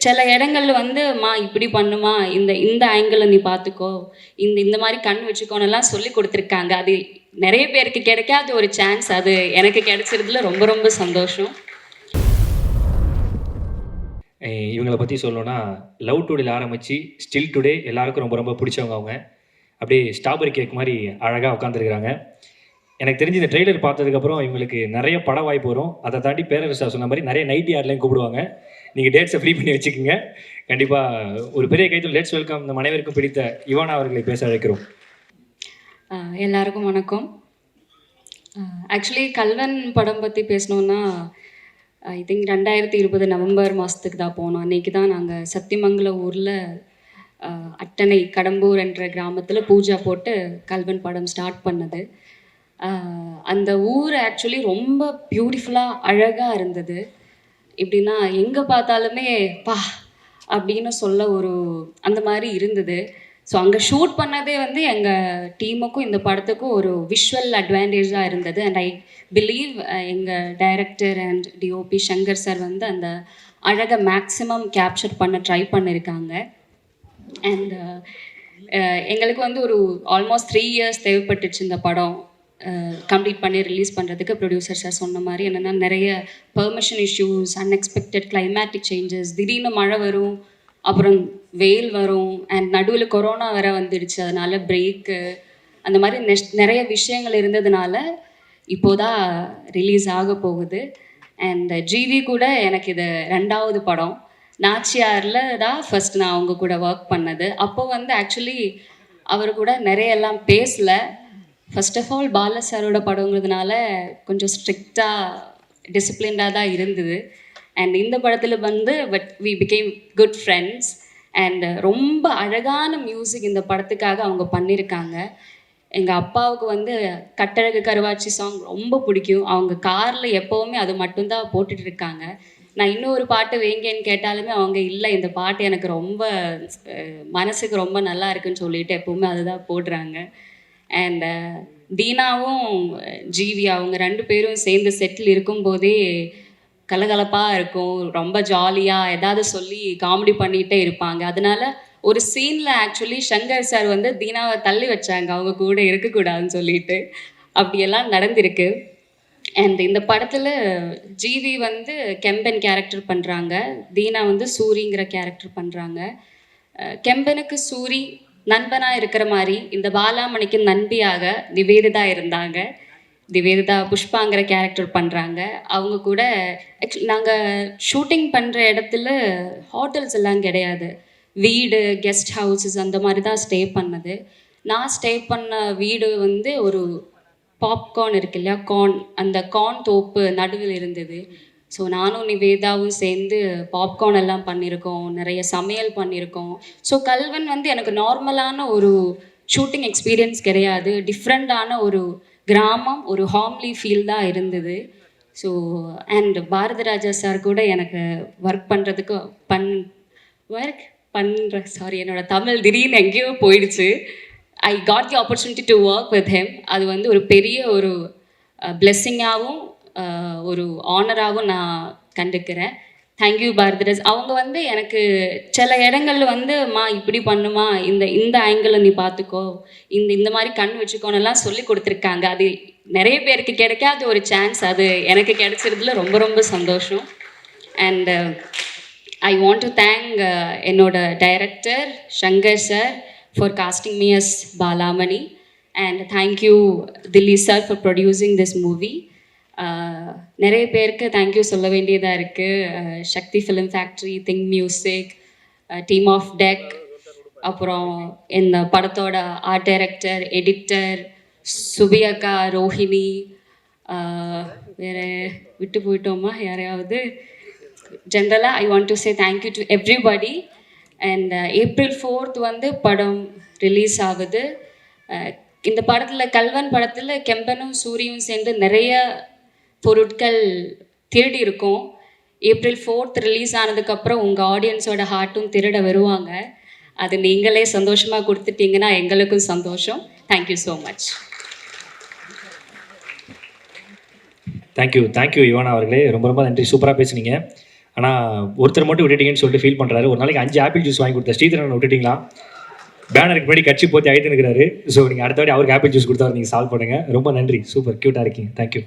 சில இடங்கள்ல வந்து இப்படி பண்ணுமா, இந்த இந்த ஆங்கிளில் நீ பார்த்துக்கோ, இந்த மாதிரி கண் வச்சுக்கோன்னெல்லாம் சொல்லி கொடுத்துருக்காங்க. அது நிறைய பேருக்கு கிடைக்காத ஒரு சான்ஸ். அது எனக்கு கிடைச்சதுல ரொம்ப ரொம்ப சந்தோஷம். இவங்களை பற்றி சொல்லணும்னா, லவ் டுடேல ஆரம்பித்து ஸ்டில் டுடே எல்லாருக்கும் ரொம்ப ரொம்ப பிடிச்சவங்க அவங்க. அப்படியே ஸ்ட்ராபெரி கேக் மாதிரி அழகாக உட்காந்துருக்குறாங்க. எனக்கு தெரிஞ்சு இந்த ட்ரெய்லர் பார்த்ததுக்கப்புறம் இவங்களுக்கு நிறைய பட வாய்ப்பு வரும். அதை தாண்டி பேரரசா சொன்ன மாதிரி நிறைய நைட்டி யார்லையும் கூப்பிடுவாங்க. நீங்கள் டேட்ஸை ஃப்ரீ பண்ணி வச்சுக்கோங்க. கண்டிப்பாக ஒரு பெரிய கைத்தில் லெட்ஸ் வெல்கம் நம்ம அனைவருக்கும் பிடித்த இவானா அவர்களை பேச அழைக்கிறோம். எல்லாருக்கும் வணக்கம். ஆக்சுவலி கல்வன் படம் பற்றி பேசணுன்னா, ஐ திங்க் 2020 நவம்பர் மாதத்துக்கு தான் போனோம். அன்றைக்கி தான் நாங்கள் சத்தியமங்கலம் ஊரில் அட்டனை கடம்பூர் என்ற கிராமத்தில் பூஜா போட்டு கல்வன் படம் ஸ்டார்ட் பண்ணது. அந்த ஊர் ஆக்சுவலி ரொம்ப பியூட்டிஃபுல்லாக அழகாக இருந்தது. எப்படின்னா எங்கே பார்த்தாலுமே பா அப்படின்னு சொல்ல ஒரு அந்த மாதிரி இருந்தது. ஸோ அங்கே ஷூட் பண்ணதே வந்து எங்கள் டீமுக்கும் இந்த படத்துக்கும் ஒரு விஷுவல் அட்வான்டேஜாக இருந்தது. அண்ட் ஐ பிலீவ் எங்கள் director and DOP Shankar sir வந்து அந்த அழகை மேக்ஸிமம் கேப்சர் பண்ண ட்ரை பண்ணியிருக்காங்க. அண்ட் எங்களுக்கு வந்து ஒரு ஆல்மோஸ்ட் 3 இயர்ஸ் தேவைப்பட்டுச்சு இந்த படம் கம்ப்ளீட் பண்ணி ரிலீஸ் பண்ணுறதுக்கு. ப்ரொடியூசர் சார் சொன்ன மாதிரி என்னென்னா நிறைய permission issues, unexpected climatic changes, திடீர்னு மழை வரும், அப்புறம் வெயில் வரும், அண்ட் நடுவில் கொரோனா வேற வந்துடுச்சு. அதனால பிரேக்கு அந்த மாதிரி நிறைய விஷயங்கள் இருந்ததுனால இப்போதான் ரிலீஸ் ஆக போகுது. அண்ட் ஜிவி கூட எனக்கு இது 2வது படம். நாச்சியாரில் தான் ஃபர்ஸ்ட் நான் அவங்க கூட ஒர்க் பண்ணது. அப்போ வந்து ஆக்சுவலி அவர் கூட நிறைய எல்லாம் பேசலை. ஃபர்ஸ்ட் ஆஃப் ஆல் பால சாரோட படங்கிறதுனால கொஞ்சம் ஸ்ட்ரிக்டாக டிசிப்ளின்டாக தான் இருந்தது. அண்ட் இந்த படத்தில் வந்து but we became good friends. And ரொம்ப அழகான மியூசிக் இந்த படத்துக்காக அவங்க பண்ணியிருக்காங்க. எங்கள் அப்பாவுக்கு வந்து கட்டழகு கருவாச்சி சாங் ரொம்ப பிடிக்கும். அவங்க காரில் எப்போவுமே அது மட்டும்தான் போட்டுட்டு இருக்காங்க. நான் இன்னொரு பாட்டு வைங்கன்னு கேட்டாலுமே அவங்க இல்லை, இந்த பாட்டு எனக்கு ரொம்ப மனசுக்கு ரொம்ப நல்லா இருக்குன்னு சொல்லிட்டு எப்போவுமே அதுதான் போடுறாங்க. அண்ட் தீனாவும் ஜிவி அவங்க 2 பேரும் சேர்ந்து செட்டில் இருக்கும்போதே கலகலப்பாக இருக்கும். ரொம்ப ஜாலியாக ஏதாவது சொல்லி காமெடி பண்ணிகிட்டே இருப்பாங்க. அதனால ஒரு சீனில் ஆக்சுவலி சங்கர் சார் வந்து தீனாவை தள்ளி வச்சாங்க, அவங்க கூட இருக்கக்கூடாதுன்னு சொல்லிட்டு. அப்படியெல்லாம் நடந்திருக்கு. அண்ட் இந்த படத்தில் ஜிவி வந்து கெம்பன் கேரக்டர் பண்ணுறாங்க, தீனா வந்து சூரிங்கிற கேரக்டர் பண்ணுறாங்க. கெம்பனுக்கு சூரி நண்பனாக இருக்கிற மாதிரி இந்த பாலாமணிக்கு நண்பியாக நிவேதிதா இருந்தாங்க. நிவேதிதா புஷ்பாங்கிற கேரக்டர் பண்ணுறாங்க. அவங்க கூட நாங்கள் ஷூட்டிங் பண்ணுற இடத்துல ஹோட்டல்ஸ் எல்லாம் கிடையாது, வீடு, கெஸ்ட் ஹவுஸஸ் அந்த மாதிரி தான் ஸ்டே பண்ணது. நான் ஸ்டே பண்ண வீடு வந்து ஒரு பாப்கார்ன் இருக்கு இல்லையா, கார்ன், அந்த கார்ன் தோப்பு நடுவில் இருந்தது. ஸோ நானும் நிவேதாவும் சேர்ந்து பாப்கார்ன் எல்லாம் பண்ணியிருக்கோம், நிறைய சமையல் பண்ணியிருக்கோம். ஸோ கல்வன் வந்து எனக்கு நார்மலான ஒரு ஷூட்டிங் எக்ஸ்பீரியன்ஸ் கிடையாது. டிஃப்ரெண்ட்டான ஒரு கிராமம், ஒரு ஹோம்லி ஃபீல் தான் இருந்தது. ஸோ அண்ட் பாரதிராஜா சார் கூட எனக்கு ஒர்க் பண்ணுறதுக்கு சாரி என்னோடய தமிழ் திடீர்னு எங்கேயோ போயிடுச்சு. I got the opportunity to work with him. அது வந்து ஒரு பெரிய ஒரு பிளெஸ்ஸிங்காகவும் ஒரு ஆனராகவும் நான் கண்டுக்கிறேன். தேங்க்யூ பாரதிராஜ். அவங்க வந்து எனக்கு சில இடங்கள்ல வந்து இப்படி பண்ணுமா, இந்த ஆங்கிளில் நீ பார்த்துக்கோ, இந்த மாதிரி கண் வச்சுக்கோன்னெல்லாம் சொல்லி கொடுத்துருக்காங்க. அது நிறைய பேருக்கு கிடைக்காத ஒரு சான்ஸ். அது எனக்கு கிடைச்சதுல ரொம்ப ரொம்ப சந்தோஷம். And I want to thank என்னோட director Shankar sir for casting me as Balamani. And thank you Dilli sir for producing this movie. நிறைய பேருக்கு தேங்க்யூ சொல்ல வேண்டியதாக இருக்குது. Sakthi film factory, think music, team of tech, அப்புறம் இந்த படத்தோட ஆர்ட் டைரக்டர், எடிட்டர், சுபியக்கா, ரோஹிணி, வேறு விட்டு போயிட்டோமா யாரையாவது? ஜென்ரலாக I want to say thank you to everybody. And April 4th வந்து படம் ரிலீஸ் ஆகுது. இந்த படத்தில் கல்வன் படத்தில் கெம்பனும் சூரியும் சேர்ந்து நிறைய பொருட்கள் திருடி இருக்கும். April 4th ரிலீஸ் ஆனதுக்கப்புறம் உங்கள் ஆடியன்ஸோட ஹார்ட்டும் திருட வருவாங்க. அது நீங்களே சந்தோஷமாக கொடுத்துட்டீங்கன்னா எங்களுக்கும் சந்தோஷம். Thank you so much. Thank you Ivana அவர்களே, ரொம்ப ரொம்ப நன்றி. சூப்பராக பேசுனீங்க. ஆனால் ஒருத்தர் மட்டும் விட்டுட்டீங்கன்னு சொல்லிட்டு ஃபீல் பண்ணுறாரு. ஒரு நாளைக்கு 5 ஆப்பிள் ஜூஸ் வாங்கி கொடுத்த ஸ்ரீதரன் விட்டுட்டீங்களா? பேனருக்கு முன்னாடி கட்சி போத்தி ஆயிட்டு இருக்கிறாரு. ஸோ நீங்கள் அடுத்த வாட்டி அவருக்கு ஆப்பிள் ஜூஸ் கொடுத்தா நீங்கள் சால்வ் பண்ணுங்கள். ரொம்ப நன்றி, சூப்பர் க்யூட்டாக இருக்கீங்க. தேங்க்யூ.